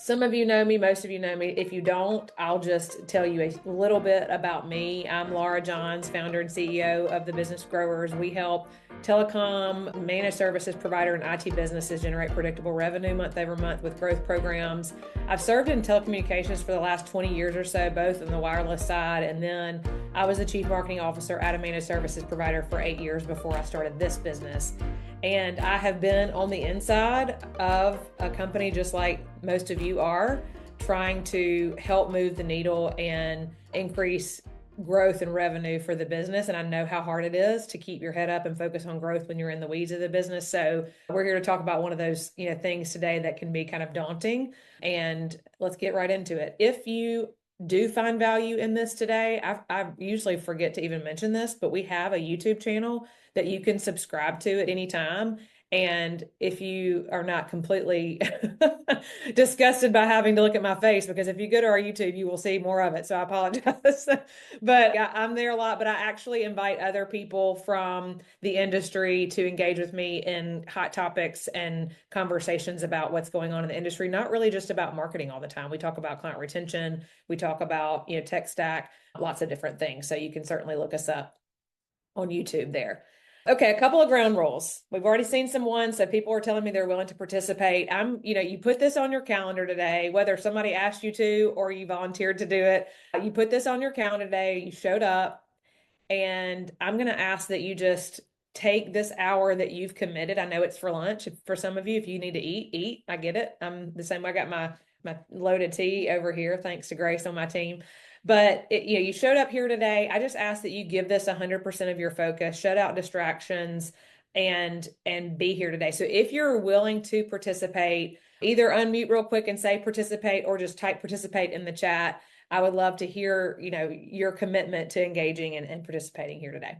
Some of you know me, most of you know me. If you don't, I'll just tell you a little bit about me. I'm Laura Johns, founder and CEO of the Business Growers. We help telecom, managed services provider, and IT businesses generate predictable revenue month over month with growth programs. I've served in telecommunications for the last 20 years or so, both on the wireless side, and then I was the chief marketing officer at a managed services provider for 8 years before I started this business. And I have been on the inside of a company just like most of you are, trying to help move the needle and increase growth and revenue for the business. And I know how hard it is to keep your head up and focus on growth when you're in the weeds of the business. So we're here to talk about one of those, things today that can be kind of daunting. And let's get right into it. If you do find value in this today, I usually forget to even mention this, but we have a YouTube channel that you can subscribe to at any time. And if you are not completely disgusted by having to look at my face, because if you go to our YouTube, you will see more of it. So I apologize. But yeah, I'm there a lot, but I actually invite other people from the industry to engage with me in hot topics and conversations about what's going on in the industry, not really just about marketing all the time. We talk about client retention, we talk about, tech stack, lots of different things. So you can certainly look us up on YouTube there. Okay, a couple of ground rules. We've already seen some ones, so people are telling me they're willing to participate. You put this on your calendar today, whether somebody asked you to or you volunteered to do it. You put this on your calendar today, you showed up, and I'm going to ask that you just take this hour that you've committed. I know it's for lunch. For some of you, if you need to eat, eat. I get it. I'm the same way. I got my loaded tea over here, thanks to Grace on my team. But you showed up here today. I just ask that you give this 100% of your focus, shut out distractions, and be here today. So if you're willing to participate, either unmute real quick and say participate, or just type participate in the chat. I would love to hear, your commitment to engaging and participating here today.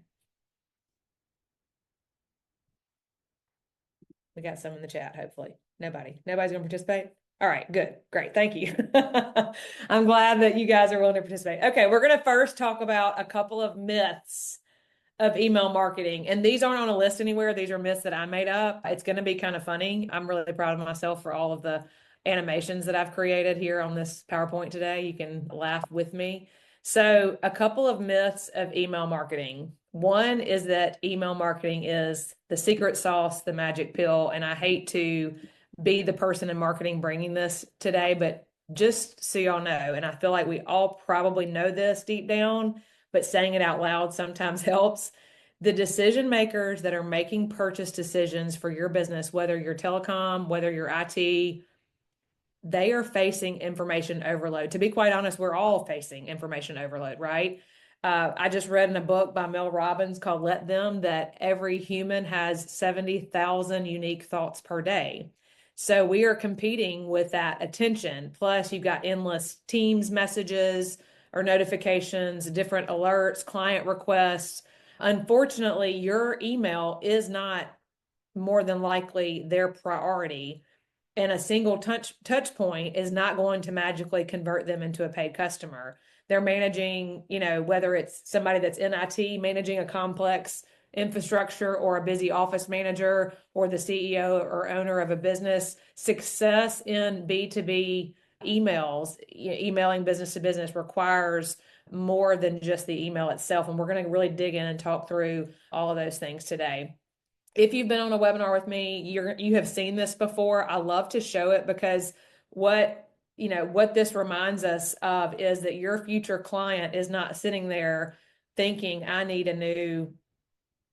We got some in the chat, hopefully. Nobody's going to participate. All right, good, great, thank you. I'm glad that you guys are willing to participate. Okay, we're going to first talk about a couple of myths of email marketing. And these aren't on a list anywhere. These are myths that I made up. It's going to be kind of funny. I'm really proud of myself for all of the animations that I've created here on this PowerPoint today. You can laugh with me. So a couple of myths of email marketing. One is that email marketing is the secret sauce, the magic pill. And I hate to be the person in marketing bringing this today, but just so y'all know, and I feel like we all probably know this deep down, but saying it out loud sometimes helps. The decision makers that are making purchase decisions for your business, whether you're telecom, whether you're IT, they are facing information overload. To be quite honest, we're all facing information overload, right? I just read in a book by Mel Robbins called Let Them that every human has 70,000 unique thoughts per day. So we are competing with that attention. Plus, you've got endless Teams messages or notifications, different alerts, client requests. Unfortunately, your email is not more than likely their priority, and a single touch point is not going to magically convert them into a paid customer. They're managing, whether it's somebody that's in IT managing a complex infrastructure, or a busy office manager, or the CEO or owner of a business. Success in B2B emails, emailing business to business, requires more than just the email itself. And we're going to really dig in and talk through all of those things today. If you've been on a webinar with me, you have seen this before. I love to show it because what this reminds us of is that your future client is not sitting there thinking, I need a new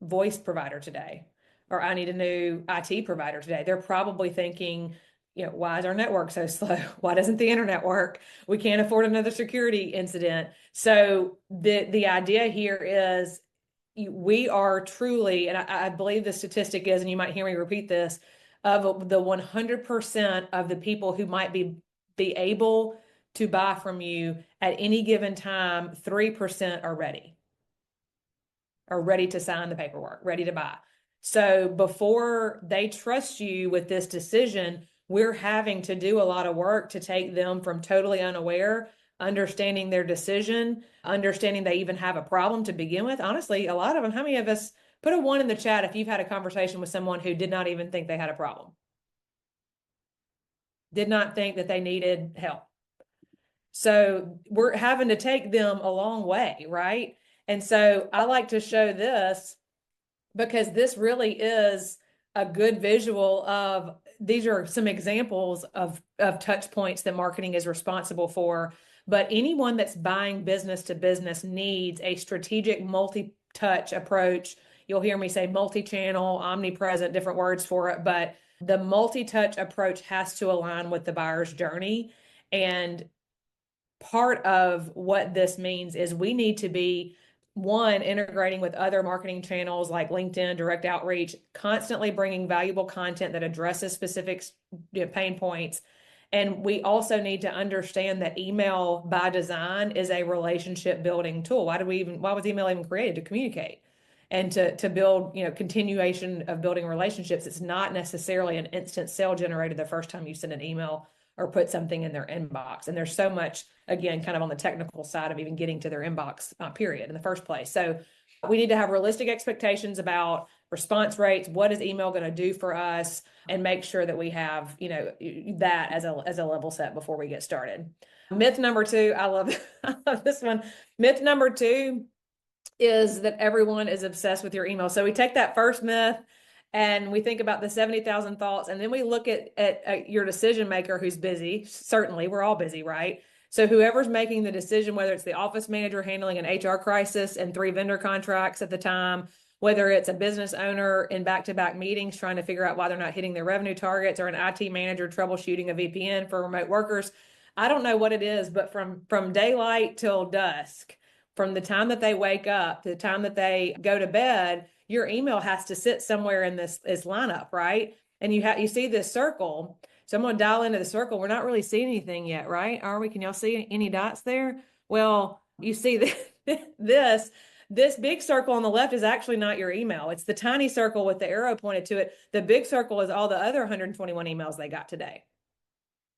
voice provider today, or I need a new IT provider today. They're probably thinking, why is our network so slow? Why doesn't the internet work? We can't afford another security incident. So the idea here is we are truly, and I believe the statistic is, and you might hear me repeat this, of the 100% of the people who might be able to buy from you at any given time, 3% are ready to sign the paperwork, ready to buy. So before they trust you with this decision, we're having to do a lot of work to take them from totally unaware, understanding their decision, understanding they even have a problem to begin with. Honestly, a lot of them, how many of us, put a 1 in the chat if you've had a conversation with someone who did not even think they had a problem? did not think that they needed help. So we're having to take them a long way, right? And so I like to show this because this really is a good visual of, these are some examples of touch points that marketing is responsible for. But anyone that's buying business to business needs a strategic multi-touch approach. You'll hear me say multi-channel, omnipresent, different words for it, but the multi-touch approach has to align with the buyer's journey. And part of what this means is we need to be, one, integrating with other marketing channels like LinkedIn, direct outreach, constantly bringing valuable content that addresses specific pain points. And we also need to understand that email by design is a relationship building tool. Why was email even created? To communicate and to build, continuation of building relationships. It's not necessarily an instant sale generated the first time you send an email or put something in their inbox. And there's so much, again, kind of on the technical side of even getting to their inbox, period, in the first place. So we need to have realistic expectations about response rates. What is email going to do for us? And make sure that we have, that as a level set before we get started. Myth number two, I love this one. Myth number two is that everyone is obsessed with your email. So we take that first myth and we think about the 70,000 thoughts, and then we look at your decision maker who's busy. Certainly, we're all busy, right? So whoever's making the decision, whether it's the office manager handling an HR crisis and 3 vendor contracts at the time, whether it's a business owner in back-to-back meetings trying to figure out why they're not hitting their revenue targets, or an IT manager troubleshooting a VPN for remote workers. I don't know what it is, but from daylight till dusk, from the time that they wake up to the time that they go to bed, your email has to sit somewhere in this lineup, right? And you see this circle. So I'm going to dial into the circle. We're not really seeing anything yet, right? Are we? Can y'all see any dots there? Well, you see this big circle on the left is actually not your email. It's the tiny circle with the arrow pointed to it. The big circle is all the other 121 emails they got today.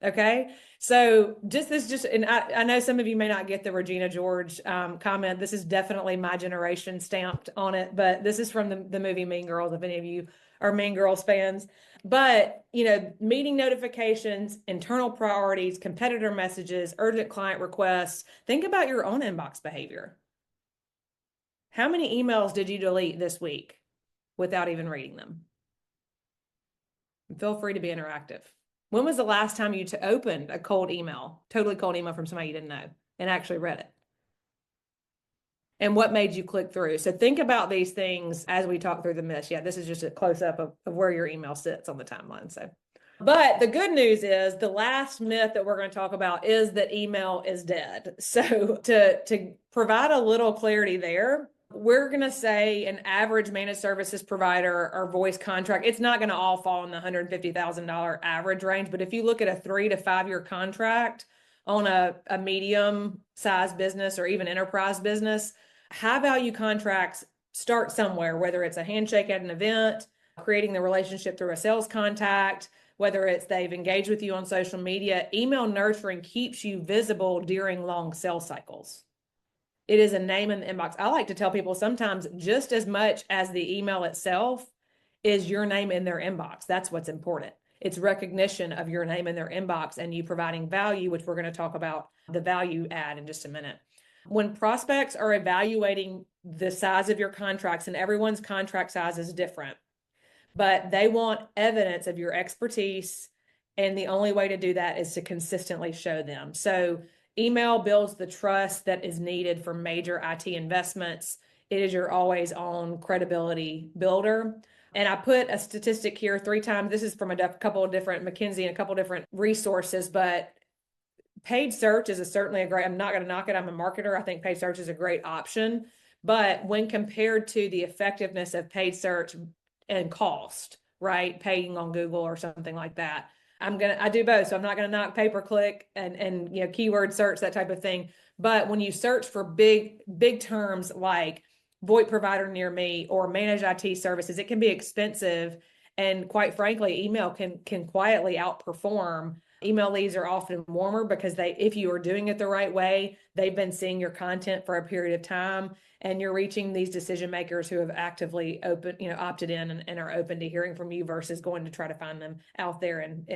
Okay. So and I know some of you may not get the Regina George comment. This is definitely my generation stamped on it, but this is from the movie Mean Girls, if any of you are Mean Girls fans. But, meeting notifications, internal priorities, competitor messages, urgent client requests. Think about your own inbox behavior. How many emails did you delete this week without even reading them? And feel free to be interactive. When was the last time you opened a totally cold email from somebody you didn't know and actually read it? And what made you click through? So think about these things as we talk through the myths. Yeah, this is just a close-up of where your email sits on the timeline. But the good news is the last myth that we're going to talk about is that email is dead. So to provide a little clarity there, we're going to say an average managed services provider or voice contract, it's not going to all fall in the $150,000 average range. But if you look at a 3 to 5 year contract on a medium sized business or even enterprise business, high value contracts start somewhere, whether it's a handshake at an event, creating the relationship through a sales contact, whether it's they've engaged with you on social media. Email nurturing keeps you visible during long sales cycles. It is a name in the inbox. I like to tell people sometimes just as much as the email itself is your name in their inbox. That's what's important. It's recognition of your name in their inbox and you providing value, which we're going to talk about the value add in just a minute. When prospects are evaluating the size of your contracts, and everyone's contract size is different, but they want evidence of your expertise. And the only way to do that is to consistently show them. So email builds the trust that is needed for major IT investments. It is your always on credibility builder. And I put a statistic here 3 times. This is from a couple of different McKinsey and a couple of different resources, but paid search is certainly a great, I'm not going to knock it. I'm a marketer. I think paid search is a great option. But when compared to the effectiveness of paid search and cost, right? Paying on Google or something like that, I do both. So I'm not going to knock pay-per-click and keyword search, that type of thing. But when you search for big terms like VoIP provider near me or managed IT services, it can be expensive. And quite frankly, email can quietly outperform Email leads are often warmer because if you are doing it the right way, they've been seeing your content for a period of time, and you're reaching these decision makers who have actively opted in and are open to hearing from you versus going to try to find them out there and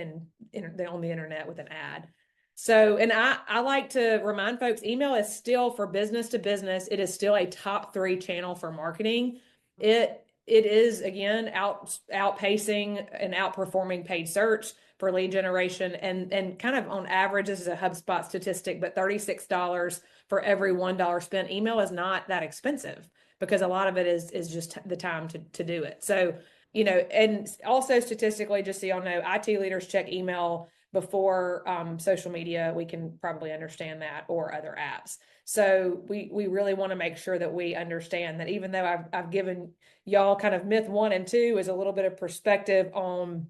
on the internet with an ad. So, and I like to remind folks, email is still, for business to business, it is still a top 3 channel for marketing. It is, again, outpacing and outperforming paid search for lead generation, and kind of on average, this is a HubSpot statistic, but $36 for every $1 spent. Email is not that expensive because a lot of it is just the time to do it. So, and also statistically, just so y'all know, IT leaders check email before social media. We can probably understand that, or other apps. So we really want to make sure that we understand that, even though I've given y'all kind of myth 1 and 2 is a little bit of perspective on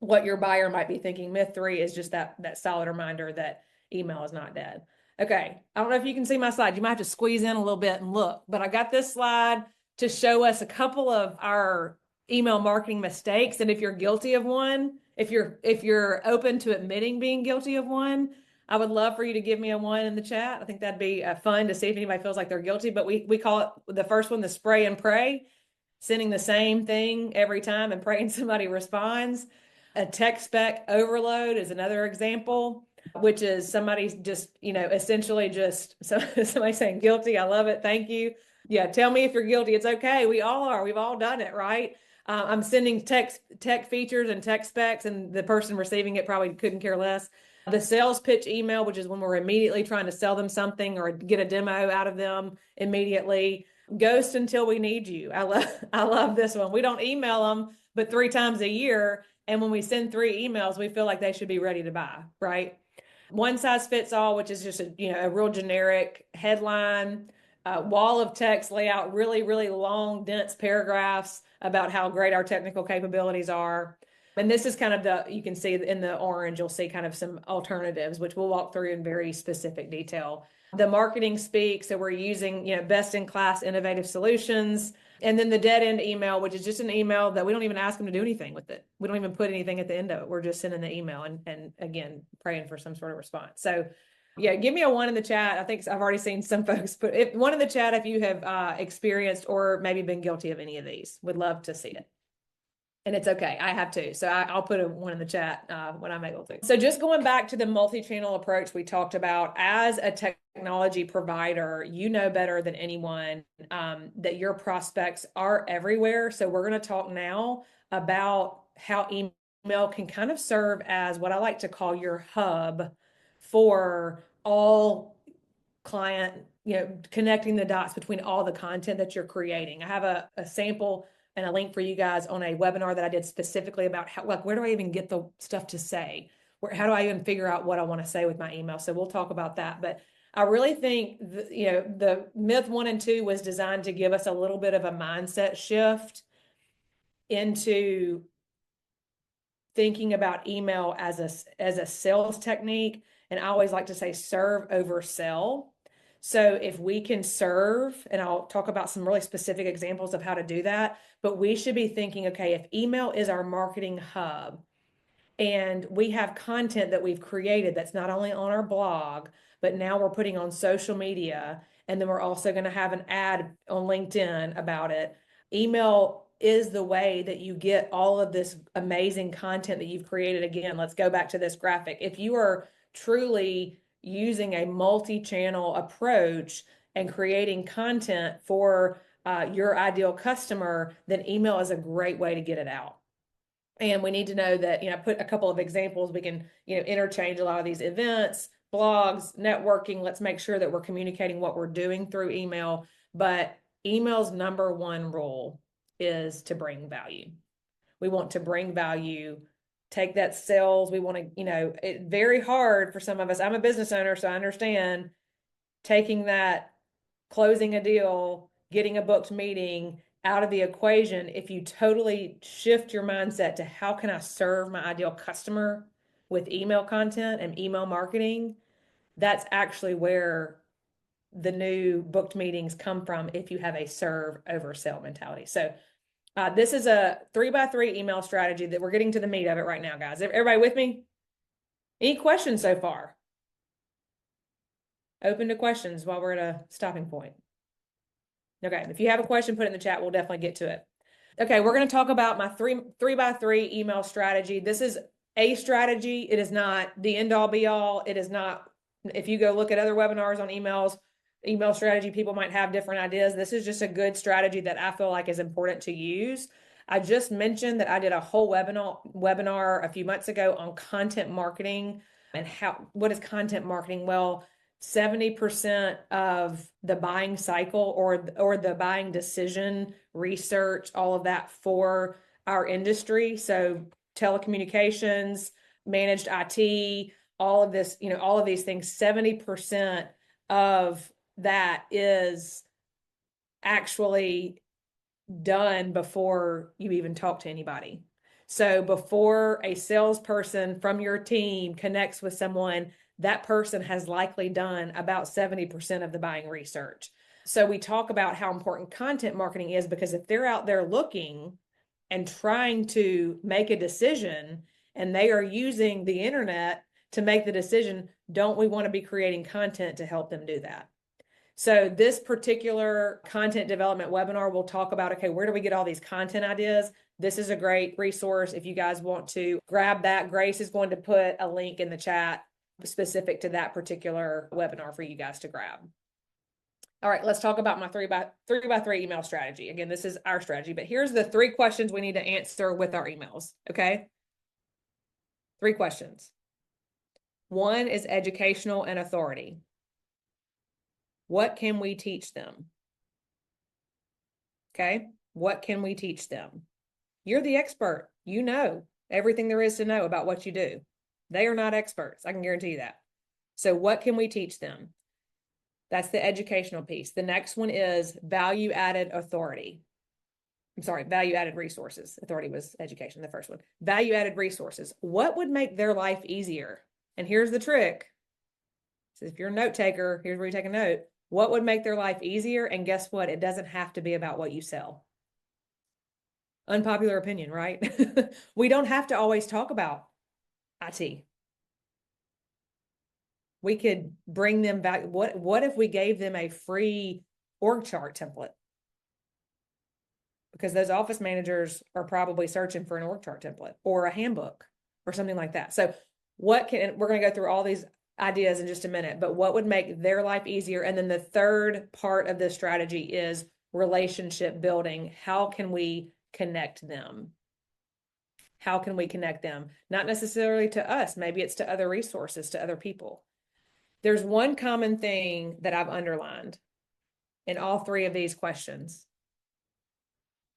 what your buyer might be thinking, myth 3 is just that solid reminder that email is not dead. Okay, I don't know if you can see my slide. You might have to squeeze in a little bit and look, but I got this slide to show us a couple of our email marketing mistakes. And if you're guilty of one, if you're open to admitting being guilty of one, I would love for you to give me a 1 in the chat. I think that'd be fun to see if anybody feels like they're guilty. But we call it, the first one, the spray and pray, sending the same thing every time and praying somebody responds. A tech spec overload is another example, which is somebody's just, essentially just somebody saying guilty. I love it. Thank you. Yeah. Tell me if you're guilty. It's okay. We all are. We've all done it, right? I'm sending tech features and tech specs, and the person receiving it probably couldn't care less. The sales pitch email, which is when we're immediately trying to sell them something or get a demo out of them immediately. Ghost until we need you. I love this one. We don't email them but 3 times a year, and when we send 3 emails, we feel like they should be ready to buy, right? One size fits all, which is just a real generic headline, wall of text, lay out really, really long, dense paragraphs about how great our technical capabilities are. And this is kind of you can see in the orange, you'll see kind of some alternatives, which we'll walk through in very specific detail. The marketing speak, so we're using, best in class innovative solutions. And then the dead end email, which is just an email that we don't even ask them to do anything with it. We don't even put anything at the end of it. We're just sending the email and again, praying for some sort of response. So yeah, give me a 1 in the chat. I think I've already seen some folks put 1 in the chat if you have experienced or maybe been guilty of any of these. Would love to see it. And it's okay. I have to. So I'll put a 1 in the chat when I'm able to. So just going back to the multi-channel approach we talked about, as a technology provider, you know better than anyone that your prospects are everywhere. So we're going to talk now about how email can kind of serve as what I like to call your hub for all client, connecting the dots between all the content that you're creating. I have a sample and a link for you guys on a webinar that I did specifically about where do I even get the stuff to say? How do I even figure out what I want to say with my email? So we'll talk about that. But I really think the myth 1 and 2 was designed to give us a little bit of a mindset shift into thinking about email as a sales technique. And I always like to say serve over sell. So if we can serve, and I'll talk about some really specific examples of how to do that, but we should be thinking, okay, if email is our marketing hub and we have content that we've created that's not only on our blog, but now we're putting on social media, and then we're also going to have an ad on LinkedIn about it. Email is the way that you get all of this amazing content that you've created. Again, let's go back to this graphic. If you are truly using a multi-channel approach and creating content for your ideal customer, then email is a great way to get it out. And we need to know that, I put a couple of examples. We can, interchange a lot of these events, blogs, networking. Let's make sure that we're communicating what we're doing through email. But email's number 1 rule is to bring value. We want to bring value, take that sales. We want to, it's very hard for some of us. I'm a business owner, so I understand taking that, closing a deal, getting a booked meeting out of the equation. If you totally shift your mindset to how can I serve my ideal customer with email content and email marketing, that's actually where the new booked meetings come from if you have a serve over sell mentality. So this is a 3x3 email strategy that we're getting to the meat of it right now, guys. Everybody with me? Any questions so far? Open to questions while we're at a stopping point. Okay, if you have a question, put it in the chat. We'll definitely get to it. Okay, we're going to talk about my three by three email strategy. This is a strategy. It is not the end all be all. It is not, if you go look at other webinars on email strategy, people might have different ideas. This is just a good strategy that I feel like is important to use. I just mentioned that I did a whole webinar a few months ago on content marketing and what is content marketing? Well, 70% of the buying cycle or the buying decision research, all of that for our industry. So telecommunications, managed IT, all of this, all of these things, 70% of that is actually done before you even talk to anybody. So before a salesperson from your team connects with someone, that person has likely done about 70% of the buying research. So we talk about how important content marketing is, because if they're out there looking and trying to make a decision and they are using the internet to make the decision, don't we want to be creating content to help them do that? So this particular content development webinar will talk about, okay, where do we get all these content ideas? This is a great resource if you guys want to grab that. Grace is going to put a link in the chat specific to that particular webinar for you guys to grab. All right, let's talk about my three by three email strategy. Again, this is our strategy, but here's the 3 questions we need to answer with our emails, okay? 3 questions. 1 is educational and authority. What can we teach them? Okay, what can we teach them? You're the expert. You know everything there is to know about what you do. They are not experts. I can guarantee you that. So what can we teach them? That's the educational piece. The next one is value-added authority. I'm sorry, value-added resources. Authority was education, the first one. Value-added resources. What would make their life easier? And here's the trick. So if you're a note taker, here's where you take a note. What would make their life easier? And guess what? It doesn't have to be about what you sell. Unpopular opinion, right? We don't have to always talk about IT. We could bring them back. What if we gave them a free org chart template? Because those office managers are probably searching for an org chart template or a handbook or something like that. So we're going to go through all these ideas in just a minute, but what would make their life easier? And then the third part of this strategy is relationship building. How can we connect them? How can we connect them? Not necessarily to us. Maybe it's to other resources, to other people. There's one common thing that I've underlined in all 3 of these questions.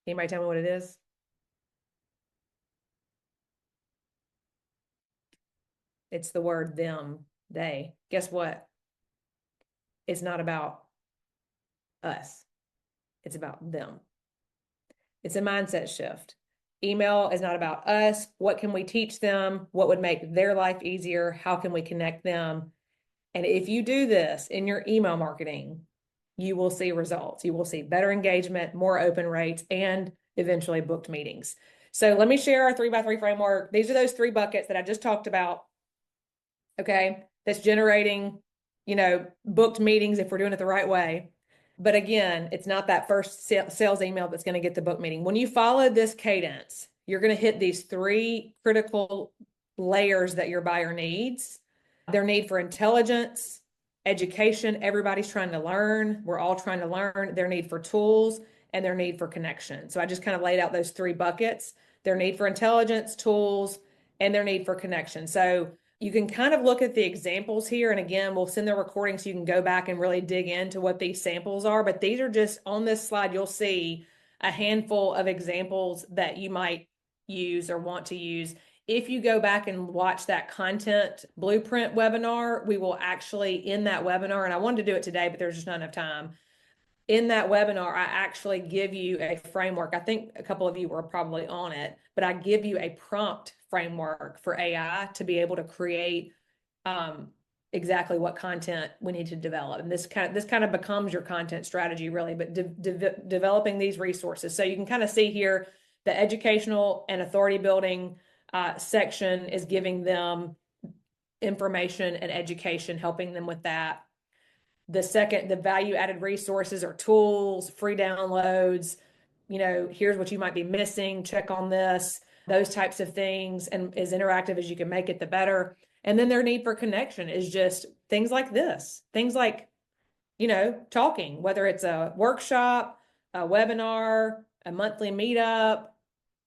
Anybody tell me what it is? It's the word them, they. Guess what? It's not about us. It's about them. It's a mindset shift. Email is not about us. What can we teach them? What would make their life easier? How can we connect them? And if you do this in your email marketing, you will see results. You will see better engagement, more open rates, and eventually booked meetings. So let me share our 3x3 framework. These are those 3 buckets that I just talked about. Okay. That's generating, booked meetings if we're doing it the right way. But again, it's not that first sales email that's going to get the book meeting. When you follow this cadence, you're going to hit these 3 critical layers that your buyer needs. Their need for intelligence, education. Everybody's trying to learn. We're all trying to learn. Their need for tools and their need for connection. So I just kind of laid out those 3 buckets: their need for intelligence, tools, and their need for connection. So you can kind of look at the examples here. And again, we'll send the recording so you can go back and really dig into what these samples are. But these are just on this slide. You'll see a handful of examples that you might use or want to use. If you go back and watch that content blueprint webinar, we will actually, in that webinar, and I wanted to do it today, but there's just not enough time. In that webinar, I actually give you a framework. I think a couple of you were probably on it, but I give you a prompt framework for AI to be able to create exactly what content we need to develop. And this kind of becomes your content strategy, really, but developing these resources. So you can kind of see here the educational and authority building section is giving them information and education, helping them with that. The second, the value added resources or tools, free downloads, here's what you might be missing, check on this, those types of things. And as interactive as you can make it, the better. And then their need for connection is just things like this, things like, talking, whether it's a workshop, a webinar, a monthly meetup.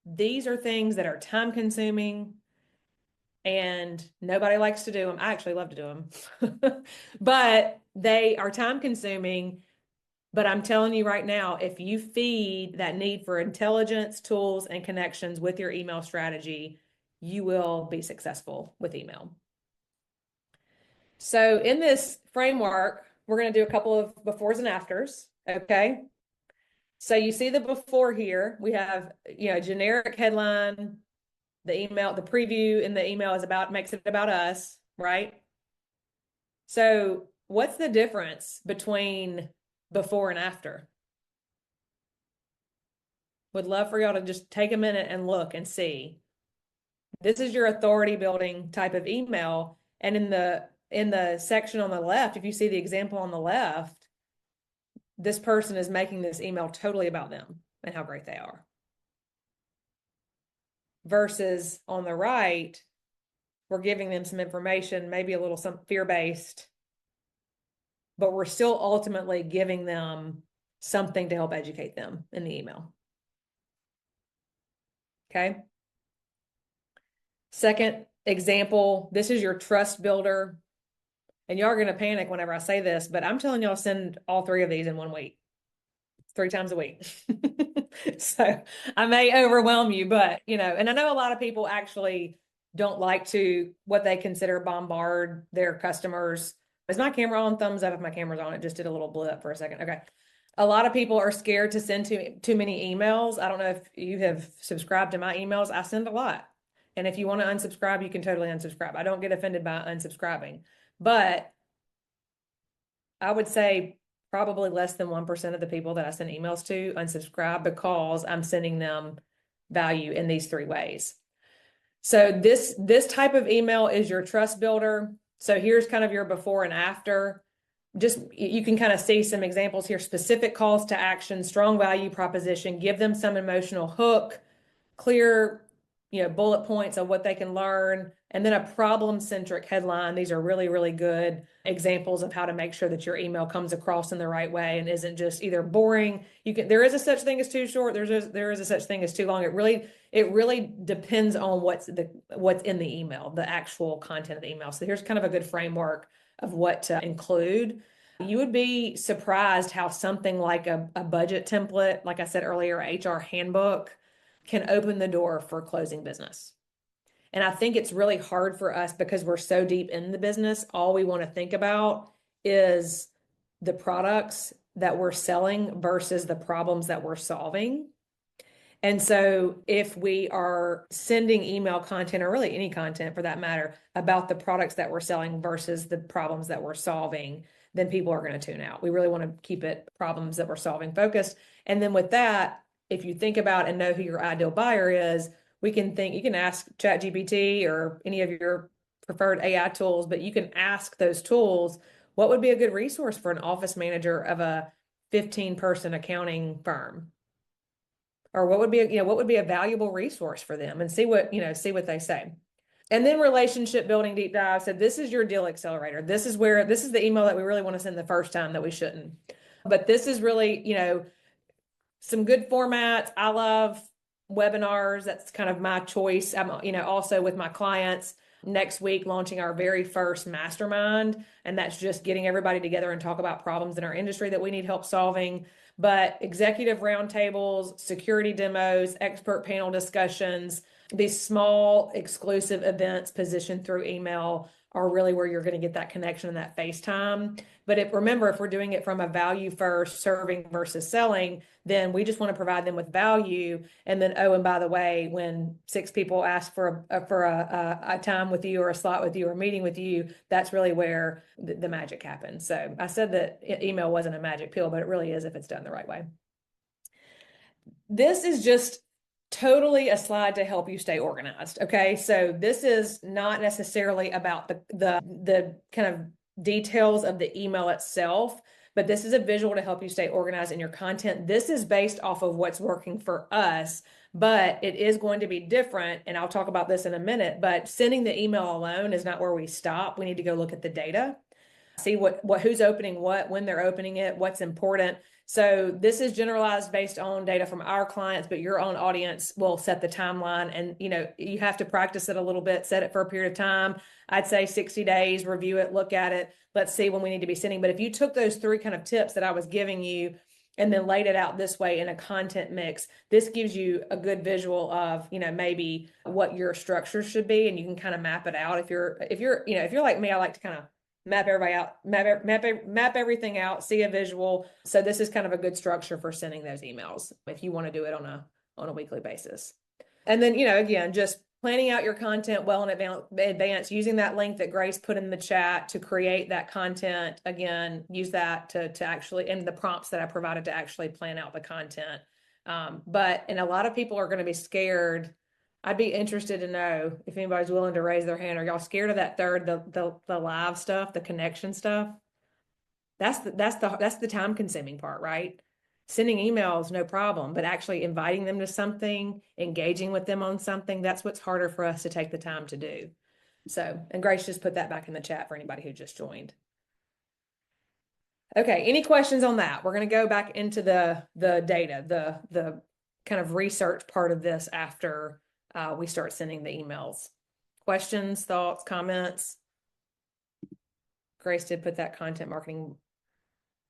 These are things that are time consuming and nobody likes to do them. I actually love to do them, but they are time consuming. But I'm telling you right now, if you feed that need for intelligence, tools, and connections with your email strategy, you will be successful with email. So in this framework, we're going to do a couple of befores and afters. Okay. So you see the before here, we have, generic headline, the email, the preview in the email makes it about us, right? So what's the difference between before and after? Would love for y'all to just take a minute and look and see. This is your authority building type of email. And in the section on the left, if you see the example on the left, this person is making this email totally about them and how great they are. Versus on the right, we're giving them some information, maybe a little some fear-based, but we're still ultimately giving them something to help educate them in the email. Okay. Second example, this is your trust builder. And y'all are going to panic whenever I say this, but I'm telling y'all send all 3 of these in 1 week, 3 times a week. So I may overwhelm you, but and I know a lot of people actually don't like to what they consider bombard their customers. Is my camera on? Thumbs up if my camera's on. It just did a little blip for a second. Okay. A lot of people are scared to send too many emails. I don't know if you have subscribed to my emails. I send a lot. And if you want to unsubscribe, you can totally unsubscribe. I don't get offended by unsubscribing. But I would say probably less than 1% of the people that I send emails to unsubscribe because I'm sending them value in these 3 ways. So this type of email is your trust builder. So here's kind of your before and after. Just you can kind of see some examples here: specific calls to action, strong value proposition, give them some emotional hook, clear bullet points of what they can learn, and then a problem-centric headline. These are really, really good examples of how to make sure that your email comes across in the right way and isn't just either boring. There is a such thing as too short. There is a such thing as too long. It really depends on what's in the email, the actual content of the email. So here's kind of a good framework of what to include. You would be surprised how something like a budget template, like I said earlier, HR handbook, can open the door for closing business. And I think it's really hard for us because we're so deep in the business. All we want to think about is the products that we're selling versus the problems that we're solving. And so if we are sending email content, or really any content for that matter, about the products that we're selling versus the problems that we're solving, then people are going to tune out. We really want to keep it problems that we're solving focused. And then with that, if you think about and know who your ideal buyer is, you can ask ChatGPT or any of your preferred AI tools, but you can ask those tools, what would be a good resource for an office manager of a 15-person accounting firm? Or what would be a valuable resource for them, and see what they say. And then relationship building deep dive. So this is your deal accelerator. This is the email that we really want to send the first time that we shouldn't. But this is really, some good formats. I love webinars. That's kind of my choice. I'm, also with my clients next week launching our very first mastermind. And that's just getting everybody together and talk about problems in our industry that we need help solving. But executive roundtables, security demos, expert panel discussions, these small exclusive events positioned through email are really where you're going to get that connection and that face time. But remember, if we're doing it from a value first, serving versus selling, then we just want to provide them with value. And then, and by the way, when 6 people ask for a time with you or a slot with you or a meeting with you, that's really where the magic happens. So I said that email wasn't a magic pill, but it really is if it's done the right way. This is just totally a slide to help you stay organized. Okay. So this is not necessarily about the kind of details of the email itself, but this is a visual to help you stay organized in your content. This is based off of what's working for us, but it is going to be different. And I'll talk about this in a minute, but sending the email alone is not where we stop. We need to go look at the data, see what who's opening what, when they're opening it, what's important. So this is generalized based on data from our clients, but your own audience will set the timeline, and you have to practice it a little bit, set it for a period of time. I'd say 60 days, review it, look at it. Let's see when we need to be sending. But if you took those 3 kind of tips that I was giving you and then laid it out this way in a content mix, this gives you a good visual of, maybe what your structure should be, and you can kind of map it out. If you're like me, I like to kind of map everybody out, map everything out, see a visual. So this is kind of a good structure for sending those emails if you want to do it on a weekly basis. And then, again, just planning out your content well in advance, using that link that Grace put in the chat to create that content. Again, use that to actually, and the prompts that I provided to actually plan out the content. And a lot of people are going to be scared. I'd be interested to know if anybody's willing to raise their hand. Are y'all scared of that third, the live stuff, the connection stuff? That's the time consuming part, right? Sending emails, no problem, but actually inviting them to something, engaging with them on something, that's what's harder for us to take the time to do. So, and Grace just put that back in the chat for anybody who just joined. Okay, any questions on that? We're going to go back into the data, the kind of research part of this after we start sending the emails. Questions, thoughts, comments? Grace did put that content marketing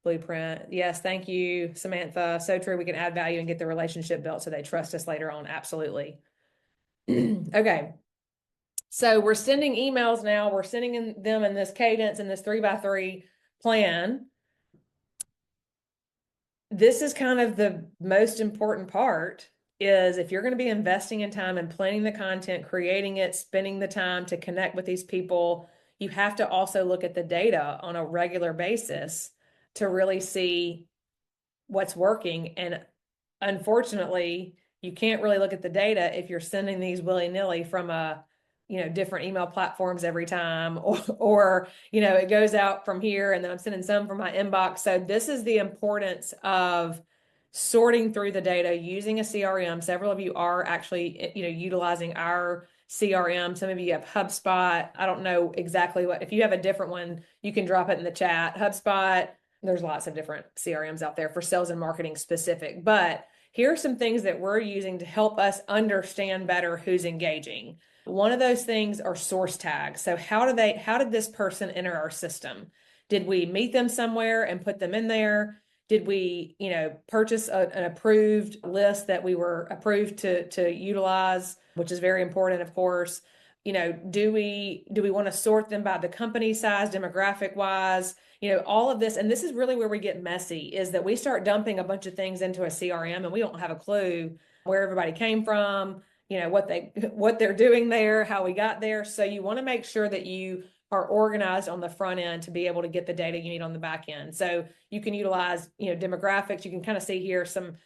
blueprint. Yes, thank you, Samantha. So true. We can add value and get the relationship built so they trust us later on. Absolutely. Okay. So we're sending emails now. We're sending them in this cadence, in this 3x3 plan. This is kind of the most important part, is if you're going to be investing in time and planning the content, creating it, spending the time to connect with these people, you have to also look at the data on a regular basis to really see what's working. And unfortunately, you can't really look at the data if you're sending these willy-nilly from different email platforms every time, or it goes out from here and then I'm sending some from my inbox. So this is the importance of sorting through the data using a CRM. Several of you are actually, utilizing our CRM. Some of you have HubSpot. I don't know exactly if you have a different one, you can drop it in the chat. HubSpot, there's lots of different CRMs out there for sales and marketing specific, but here are some things that we're using to help us understand better who's engaging. One of those things are source tags. So how did this person enter our system? Did we meet them somewhere and put them in there? Did we, purchase an approved list that we were approved to utilize, which is very important, of course. Do we want to sort them by the company size, demographic wise? All of this, and this is really where we get messy, is that we start dumping a bunch of things into a CRM and we don't have a clue where everybody came from, what they're doing there, how we got there. So you want to make sure that you are organized on the front end to be able to get the data you need on the back end. So you can utilize, demographics. You can kind of see here some,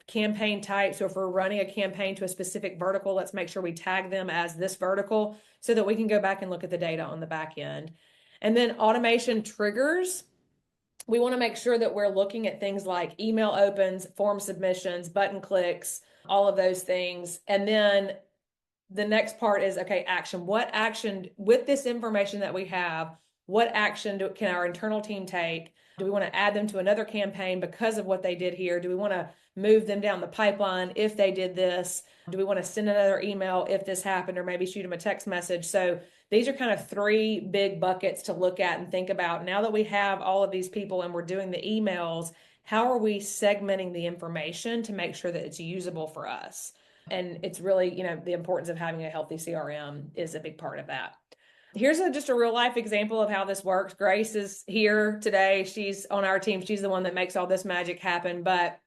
campaign types. So if we're running a campaign to a specific vertical, let's make sure we tag them as this vertical so that we can go back and look at the data on the back end. And then automation triggers. We want to make sure that we're looking at things like email opens, form submissions, button clicks, all of those things. And then the next part is, okay, action. What action, with this information that we have, what action can our internal team take? Do we want to add them to another campaign because of what they did here? Do we want to move them down the pipeline if they did this? Do we want to send another email if this happened, or maybe shoot them a text message? So these are kind of 3 big buckets to look at and think about. Now that we have all of these people and we're doing the emails, how are we segmenting the information to make sure that it's usable for us? And it's really, the importance of having a healthy CRM is a big part of that. Here's just a real life example of how this works. Grace is here today. She's on our team. She's the one that makes all this magic happen. But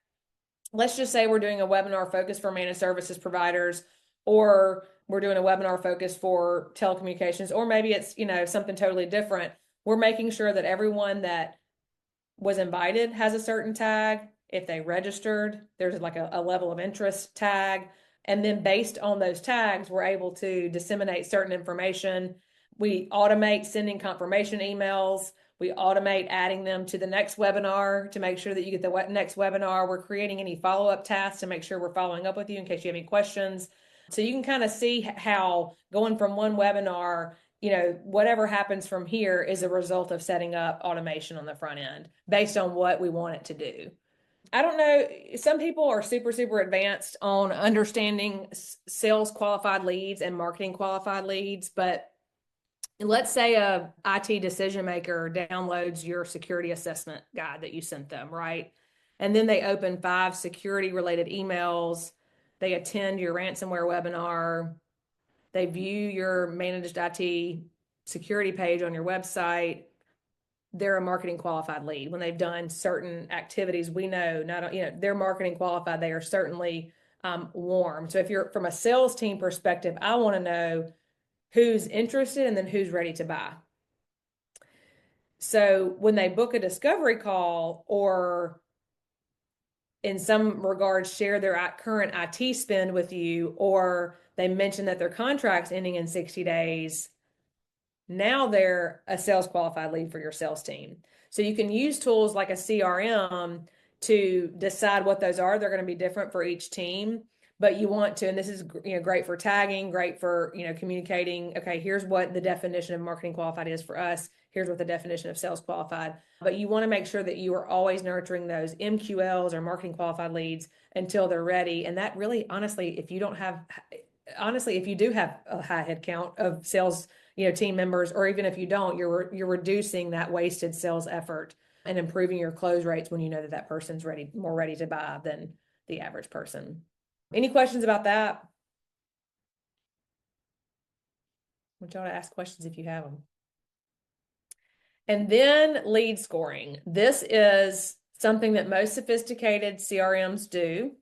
let's just say we're doing a webinar focus for managed services providers, or we're doing a webinar focus for telecommunications, or maybe it's, something totally different. We're making sure that everyone that was invited has a certain tag. If they registered, there's like a level of interest tag. And then based on those tags, we're able to disseminate certain information. We automate sending confirmation emails. We automate adding them to the next webinar to make sure that you get the next webinar. We're creating any follow-up tasks to make sure we're following up with you in case you have any questions. So you can kind of see how going from one webinar, whatever happens from here is a result of setting up automation on the front end based on what we want it to do. I don't know. Some people are super, super advanced on understanding sales qualified leads and marketing qualified leads, but let's say a IT decision maker downloads your security assessment guide that you sent them, right? And then they open 5 security related emails. They attend your ransomware webinar. They view your managed IT security page on your website. They're a marketing qualified lead. When they've done certain activities, we know they're marketing qualified. They are certainly warm. So if you're from a sales team perspective, I want to know who's interested and then who's ready to buy. So when they book a discovery call or in some regards share their current IT spend with you, or they mention that their contract's ending in 60 days, now they're a sales qualified lead for your sales team. So you can use tools like a CRM to decide what those are. They're going to be different for each team, but you want to, and this is great for tagging, great for communicating. Okay, here's what the definition of marketing qualified is for us. Here's what the definition of sales qualified. But you want to make sure that you are always nurturing those MQLs or marketing qualified leads until they're ready. And that really, honestly, if you do have a high head count of sales team members, or even if you don't, you're reducing that wasted sales effort and improving your close rates when you know that person's more ready to buy than the average person. Any questions about that? I want y'all to ask questions if you have them. And then lead scoring. This is something that most sophisticated CRMs do.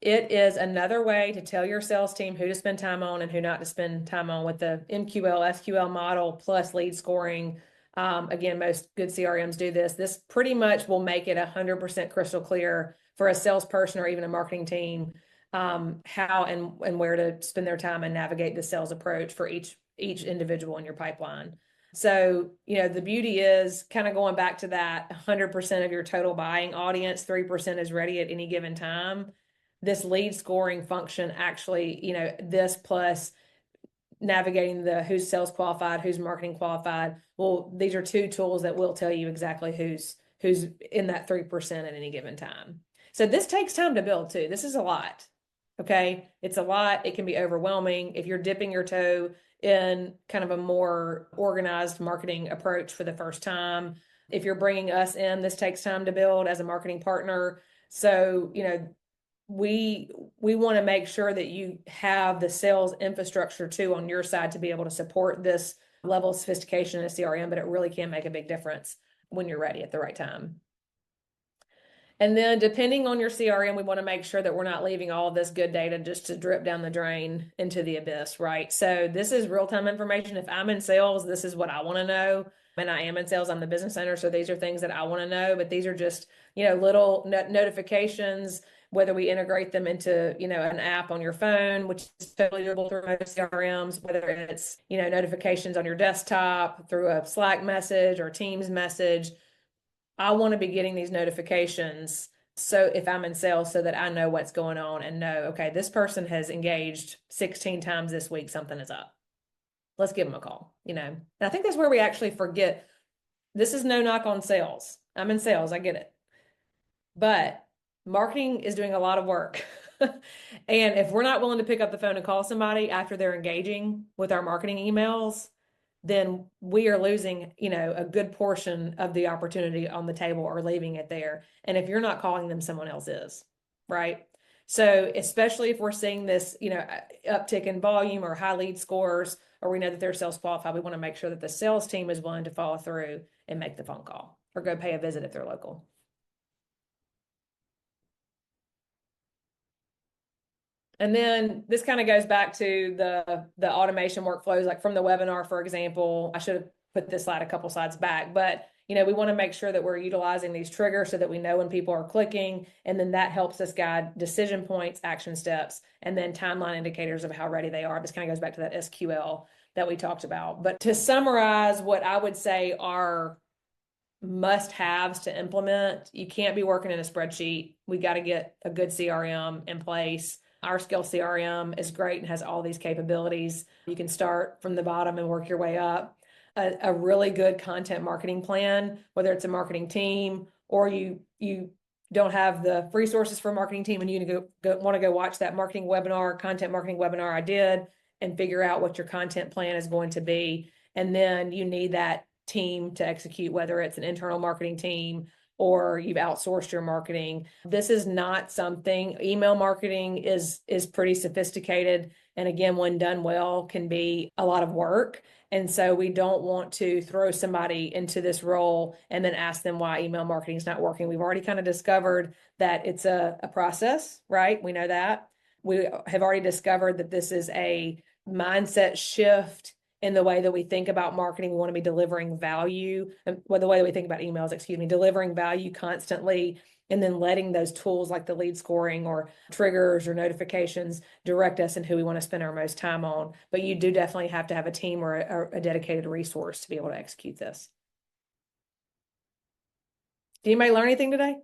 It is another way to tell your sales team who to spend time on and who not to spend time on with the MQL, SQL model plus lead scoring. Again, most good CRMs do this. This pretty much will make it 100% crystal clear for a salesperson or even a marketing team how and where to spend their time and navigate the sales approach for each individual in your pipeline. So, the beauty is kind of going back to that 100% of your total buying audience, 3% is ready at any given time. This lead scoring function actually, this plus navigating the who's sales qualified, who's marketing qualified. Well, these are 2 tools that will tell you exactly who's in that 3% at any given time. So this takes time to build too. This is a lot. Okay. It's a lot. It can be overwhelming if you're dipping your toe in kind of a more organized marketing approach for the first time. If you're bringing us in, this takes time to build as a marketing partner. So, we want to make sure that you have the sales infrastructure too on your side to be able to support this level of sophistication in a CRM, but it really can make a big difference when you're ready at the right time. And then depending on your CRM, we want to make sure that we're not leaving all of this good data just to drip down the drain into the abyss, right? So this is real-time information. If I'm in sales, this is what I want to know. And I am in sales, I'm the business owner. So these are things that I want to know, but these are just, little notifications, whether we integrate them into, an app on your phone, which is totally doable through most CRMs, whether it's, notifications on your desktop through a Slack message or Teams message. I want to be getting these notifications. So if I'm in sales, so that I know what's going on and know, okay, this person has engaged 16 times this week, something is up. Let's give them a call, And I think that's where we actually forget. This is no knock on sales. I'm in sales. I get it. But marketing is doing a lot of work. And if we're not willing to pick up the phone and call somebody after they're engaging with our marketing emails, then we are losing, a good portion of the opportunity on the table or leaving it there. And if you're not calling them, someone else is, right? So especially if we're seeing this, uptick in volume or high lead scores, or we know that they're sales qualified, we want to make sure that the sales team is willing to follow through and make the phone call or go pay a visit if they're local. And then this kind of goes back to the automation workflows, like from the webinar, for example. I should have put this slide a couple slides back, but We want to make sure that we're utilizing these triggers so that we know when people are clicking, and then that helps us guide decision points, action steps, and then timeline indicators of how ready they are. This kind of goes back to that SQL that we talked about. But to summarize, what I would say are must-haves to implement: you can't be working in a spreadsheet. We got to get a good CRM in place. Our Skill CRM is great and has all these capabilities. You can start from the bottom and work your way up. A really good content marketing plan, whether it's a marketing team or you don't have the resources for a marketing team and you want to go watch that content marketing webinar I did, and figure out what your content plan is going to be. And then you need that team to execute, whether it's an internal marketing team or you've outsourced your marketing. This is not something, email marketing is pretty sophisticated. And again, when done well, can be a lot of work. And so we don't want to throw somebody into this role and then ask them why email marketing is not working. We've already kind of discovered that it's a process, right? We know that. We have already discovered that this is a mindset shift in the way that we think about marketing. We want to be delivering value. Well, the way that we think about emails, delivering value constantly, and then letting those tools like the lead scoring or triggers or notifications direct us in who we want to spend our most time on. But you do definitely have to have a team or a dedicated resource to be able to execute this. Did anybody learn anything today?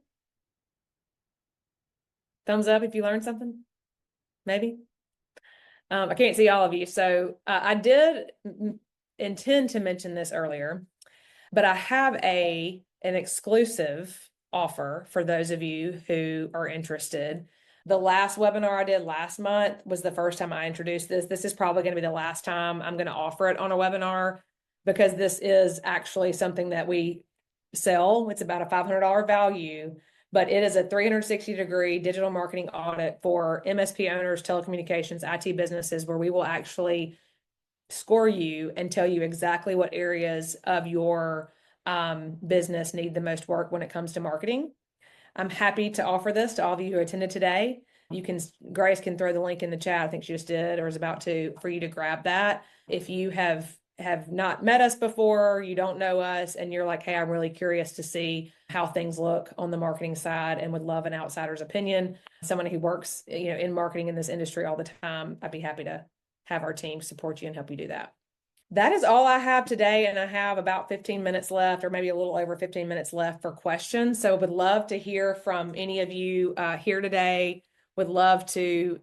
Thumbs up if you learned something, maybe. I can't see all of you. So I did intend to mention this earlier, but I have an exclusive offer for those of you who are interested. The last webinar I did last month was the first time I introduced this. This is probably going to be the last time I'm going to offer it on a webinar, because this is actually something that we sell. It's about a $500 value, but it is a 360-degree digital marketing audit for MSP owners, telecommunications, IT businesses, where we will actually score you and tell you exactly what areas of your business need the most work when it comes to marketing. I'm happy to offer this to all of you who attended today. Grace can throw the link in the chat. I think she just did or is about to, for you to grab that. If you have not met us before, you don't know us, and you're like, hey, I'm really curious to see how things look on the marketing side and would love an outsider's opinion, someone who works, in marketing in this industry all the time, I'd be happy to have our team support you and help you do that. That is all I have today, and I have about 15 minutes left, or maybe a little over 15 minutes left for questions. So would love to hear from any of you here today. Would love to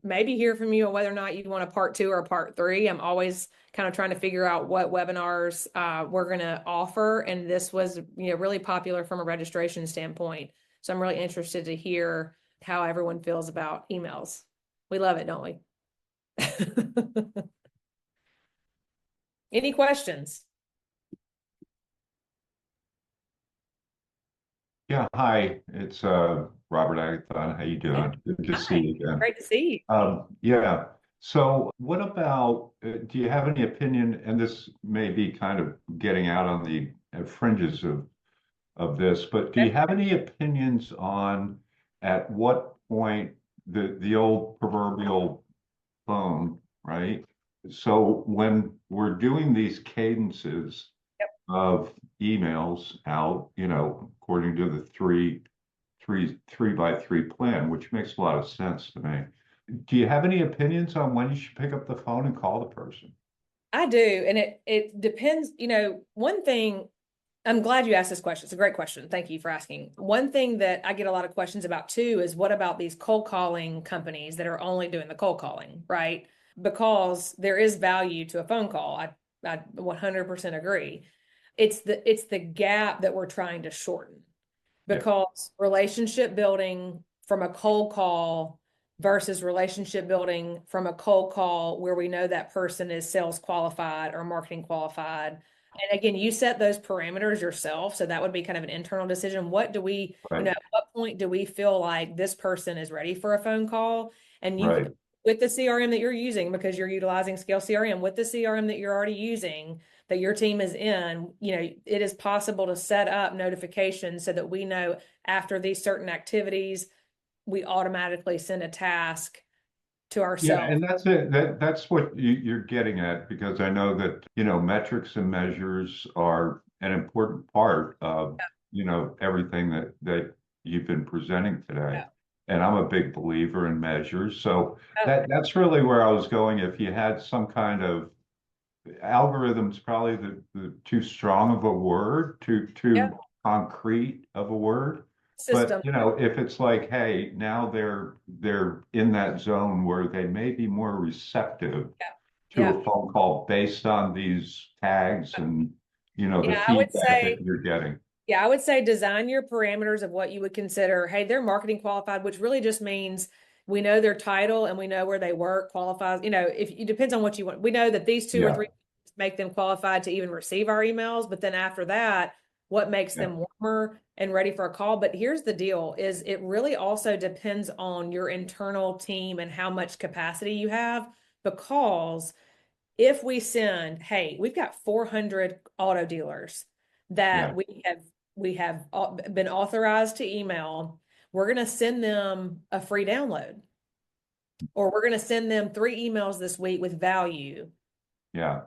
maybe hear from you on whether or not you want a part 2 or a part 3. I'm always kind of trying to figure out what webinars we're going to offer. And this was, really popular from a registration standpoint. So I'm really interested to hear how everyone feels about emails. We love it, don't we? Any questions? Yeah, hi, it's Robert Agathon. How you doing? Good to see you again. Great to see you. Yeah. So what about, do you have any opinion, and this may be kind of getting out on the fringes of this, but do you have any opinions on at what point the old proverbial phone, right? So when we're doing these cadences of emails out, according to the three by three plan, which makes a lot of sense to me. Do you have any opinions on when you should pick up the phone and call the person? I do. And it depends, one thing, I'm glad you asked this question. It's a great question. Thank you for asking. One thing that I get a lot of questions about too is, what about these cold calling companies that are only doing the cold calling, right? Because there is value to a phone call. I 100% agree. It's the gap that we're trying to shorten, because relationship building from a cold call versus relationship building from a cold call where we know that person is sales qualified or marketing qualified. And again, you set those parameters yourself. So that would be kind of an internal decision. What do we, at what point do we feel like this person is ready for a phone call? And you, with the CRM that you're using, because you're utilizing Scale CRM, with the CRM that you're already using, that your team is in, it is possible to set up notifications so that we know after these certain activities, we automatically send a task to ourselves. Yeah, and that's it. That's what you're getting at, because I know that, metrics and measures are an important part of, everything that you've been presenting today. Yeah. And I'm a big believer in measures. So Oh, that's really where I was going. If you had some kind of algorithm's probably the too strong of a word, yeah. too concrete of a word. But System. if it's like, hey, now they're in that zone where they may be more receptive Yeah. to Yeah. a phone call based on these tags and the Yeah. I would feedback that say, you're getting. yeah, I would say design your parameters of what you would consider, hey, they're marketing qualified, which really just means we know their title and we know where they work qualifies. If it depends on what you want. We know that these two or Yeah, three make them qualified to even receive our emails, but then after that, what makes yeah, them warmer and ready for a call? But here's the deal is it really also depends on your internal team and how much capacity you have, because if we send, hey, we've got 400 auto dealers yeah. that we have been authorized to email, we're going to send them a free download, or we're going to send them 3 emails this week with value. Yeah.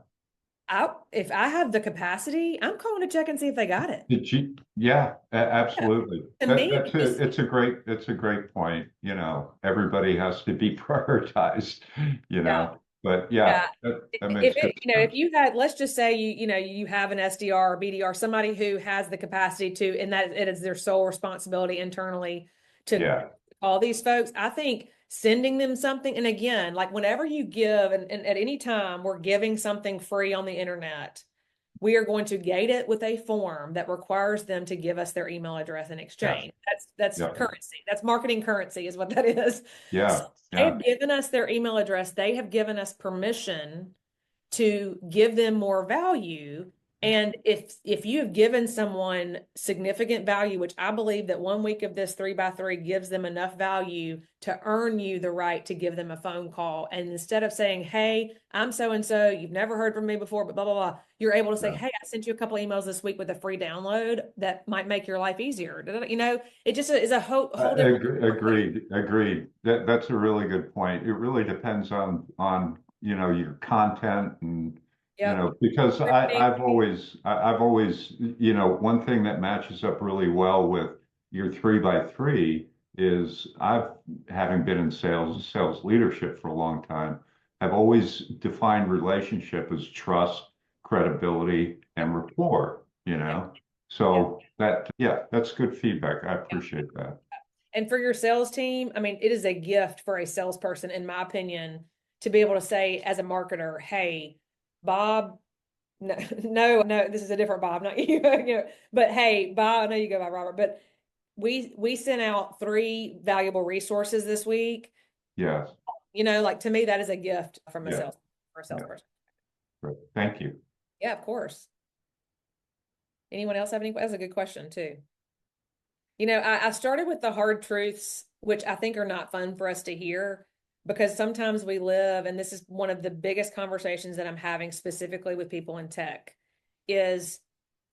If I have the capacity, I'm calling to check and see if they got it. Yeah, Yeah. absolutely. To That me, that's a it's a great point. Everybody has to be prioritized, yeah. But yeah, Yeah. that makes If good it, if sense. you had, let's just say you have an SDR or BDR, somebody who has the capacity to, and that it is their sole responsibility internally to Yeah, call these folks. I think sending them something, and again, like whenever you give, and at any time we're giving something free on the internet, we are going to gate it with a form that requires them to give us their email address in yeah, exchange. That's yeah, currency. That's marketing currency is what that is. So yeah, they yeah, have given us their email address. They have given us permission to give them more value. And if you have given someone significant value, which I believe that 1 week of this 3x3 gives them enough value to earn you the right to give them a phone call. And instead of saying, hey, I'm so and so, you've never heard from me before, but blah, blah, blah, you're able to say, yeah. hey, I sent you a couple of emails this week with a free download that might make your life easier. It just is a whole different. Agreed. That's a really good point. It really depends on your content and Yep. because Scripting. I've always one thing that matches up really well with your 3x3 is I've having been in sales leadership for a long time, have always defined relationship as trust, credibility, and rapport, Yeah. Yeah. So yeah, that's good feedback. I Yeah. appreciate that. And for your sales team, I mean, it is a gift for a salesperson, in my opinion, to be able to say as a marketer, hey, Bob, no, no, this is a different Bob, not you, but hey, Bob, I know you go by Robert, but we sent out 3 valuable resources this week. Yes. Like to me, that is a gift from a Yeah. sales for a Yeah. salesperson. Great. Thank you. Yeah, of course. Anyone else have any? That's a good question too. I started with the hard truths, which I think are not fun for us to hear, because sometimes we live, and this is one of the biggest conversations that I'm having specifically with people in tech, is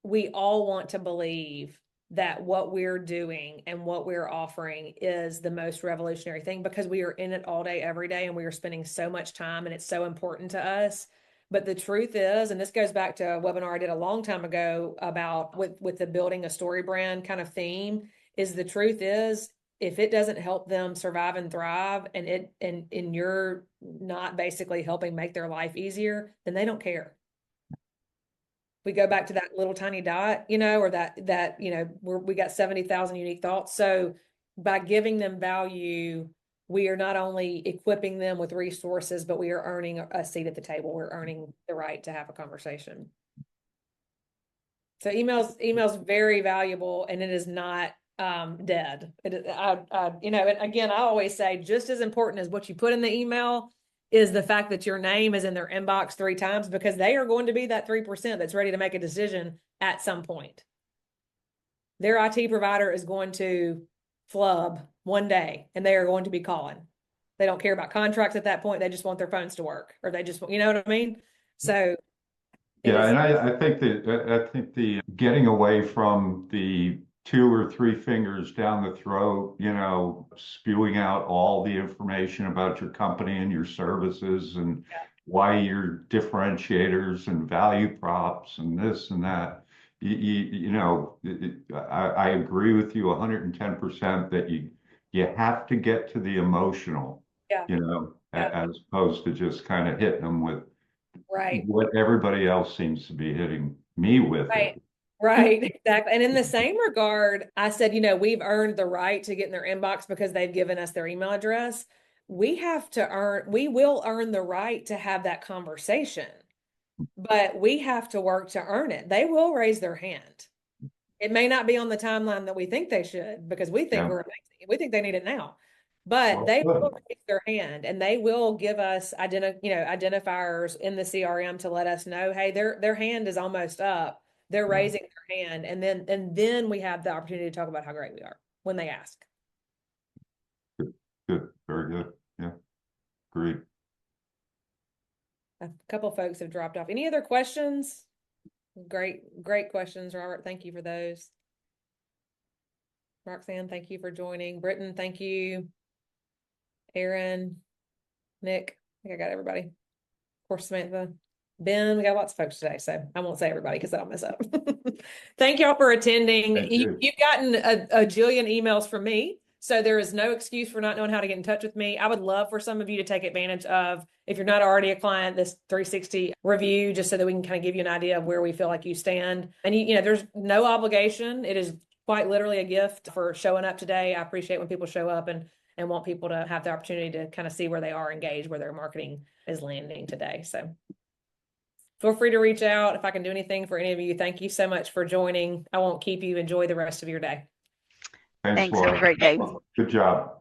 we all want to believe that what we're doing and what we're offering is the most revolutionary thing because we are in it all day, every day, and we are spending so much time and it's so important to us. But the truth is, and this goes back to a webinar I did a long time ago about with the building a story brand kind of theme, is the truth is if it doesn't help them survive and thrive and you're not basically helping make their life easier, then they don't care. We go back to that little tiny dot, or that we got 70,000 unique thoughts. So by giving them value, we are not only equipping them with resources, but we are earning a seat at the table. We're earning the right to have a conversation. So emails very valuable, and it is not dead. And again, I always say just as important as what you put in the email is the fact that your name is in their inbox 3 times, because they are going to be that 3% that's ready to make a decision at some point. Their IT provider is going to flub one day and they are going to be calling. They don't care about contracts at that point. They just want their phones to work, or they just, you know what I mean? So it Yeah, is. and I think the getting away from the 2 or 3 fingers down the throat, spewing out all the information about your company and your services and Yeah. why you're differentiators and value props and this and that. you know, I agree with you 110% that you have to get to the emotional, Yeah. you know, Yeah. as opposed to just kind of hitting them with Right. what everybody else seems to be hitting me with Right. it. Right. Exactly. And in the same regard, I said, we've earned the right to get in their inbox because they've given us their email address. We will earn the right to have that conversation, but we have to work to earn it. They will raise their hand. It may not be on the timeline that we think they should because we think Yeah. we're amazing. We think they need it now. But Well, they will good. raise their hand and they will give us identifiers in the CRM to let us know, hey, their hand is almost up. They're Yeah. raising their hand. And then we have the opportunity to talk about how great we are when they ask. Good. Good. Very good. Yeah. Great. A couple of folks have dropped off. Any other questions? Great questions, Robert. Thank you for those. Roxanne, thank you for joining. Britton, thank you. Aaron, Nick, I think I got everybody. Of course, Samantha, Ben, we got lots of folks today, so I won't say everybody because that'll mess up. Thank y'all for attending. Thank you. You've gotten a jillion emails from me, so there is no excuse for not knowing how to get in touch with me. I would love for some of you to take advantage of, if you're not already a client, this 360 review, just so that we can kind of give you an idea of where we feel like you stand. And there's no obligation. It is quite literally a gift for showing up today. I appreciate when people show up and want people to have the opportunity to kind of see where they are engaged, where their marketing is landing today. So feel free to reach out if I can do anything for any of you. Thank you so much for joining. I won't keep you. Enjoy the rest of your day. Thanks, Thanks. Have a Laura. great day. Good job.